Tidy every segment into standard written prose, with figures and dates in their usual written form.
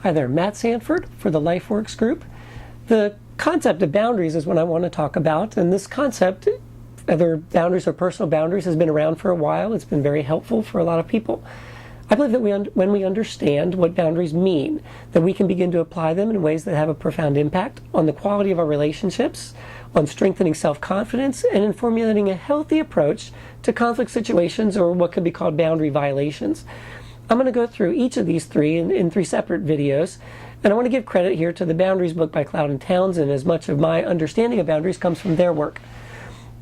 Hi there, Matt Sandford for the LifeWorks group. The concept of boundaries is what I want to talk about, and this concept, whether boundaries or personal boundaries, has been around for a while. It's been very helpful for a lot of people. I believe that when we understand what boundaries mean, that we can begin to apply them in ways that have a profound impact on the quality of our relationships, on strengthening self-confidence, and in formulating a healthy approach to conflict situations or what could be called boundary violations. I'm going to go through each of these three in three separate videos, and I want to give credit here to the Boundaries book by Cloud and Townsend, as much of my understanding of boundaries comes from their work.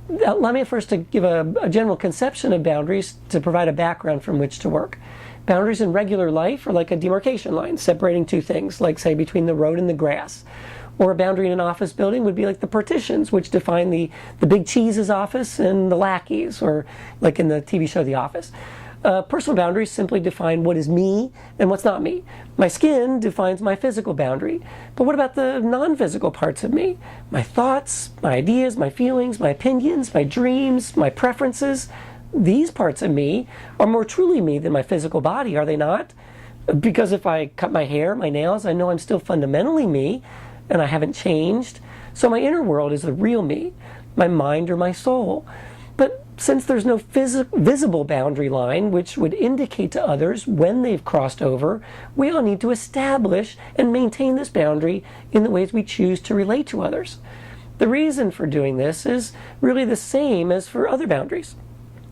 Let me first give a general conception of boundaries to provide a background from which to work. Boundaries in regular life are like a demarcation line separating two things, like say between the road and the grass. Or a boundary in an office building would be like the partitions, which define the big cheese's office and the lackeys, or like in the TV show The Office. Personal boundaries simply define what is me and what's not me. My skin defines my physical boundary. But what about the non-physical parts of me? My thoughts, my ideas, my feelings, my opinions, my dreams, my preferences. These parts of me are more truly me than my physical body, are they not? Because if I cut my hair, my nails, I know I'm still fundamentally me, and I haven't changed. So my inner world is the real me, my mind or my soul. But since there's no visible boundary line which would indicate to others when they've crossed over, we all need to establish and maintain this boundary in the ways we choose to relate to others. The reason for doing this is really the same as for other boundaries.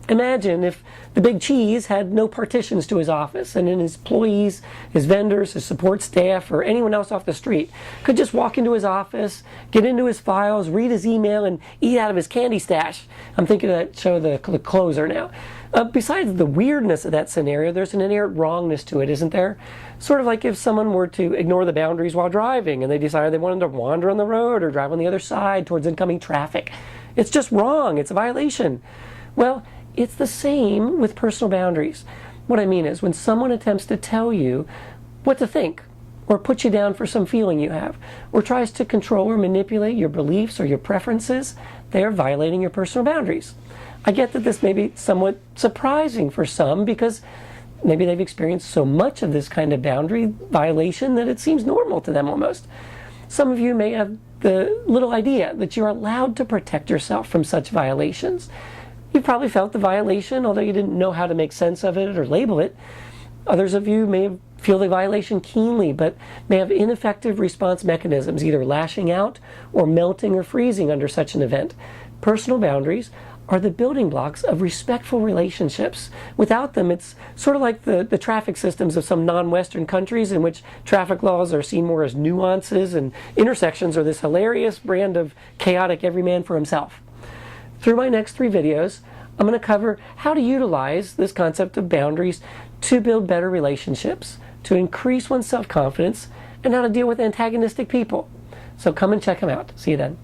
Imagine if the big cheese had no partitions to his office, and then his employees, his vendors, his support staff, or anyone else off the street could just walk into his office, get into his files, read his email, and eat out of his candy stash. I'm thinking of that show, The Closer, now. Besides the weirdness of that scenario, there's an inherent wrongness to it, isn't there? Sort of like if someone were to ignore the boundaries while driving, and they decided they wanted to wander on the road or drive on the other side towards incoming traffic. It's just wrong. It's a violation. Well, it's the same with personal boundaries. What I mean is, when someone attempts to tell you what to think, or put you down for some feeling you have, or tries to control or manipulate your beliefs or your preferences, they are violating your personal boundaries. I get that this may be somewhat surprising for some, because maybe they've experienced so much of this kind of boundary violation that it seems normal to them almost. Some of you may have the little idea that you're allowed to protect yourself from such violations. You've probably felt the violation, although you didn't know how to make sense of it or label it. Others of you may feel the violation keenly, but may have ineffective response mechanisms, either lashing out or melting or freezing under such an event. Personal boundaries are the building blocks of respectful relationships. Without them, it's sort of like the traffic systems of some non-Western countries, in which traffic laws are seen more as nuances, and intersections are this hilarious brand of chaotic every man for himself. Through my next three videos, I'm going to cover how to utilize this concept of boundaries to build better relationships, to increase one's self-confidence, and how to deal with antagonistic people. So come and check them out. See you then.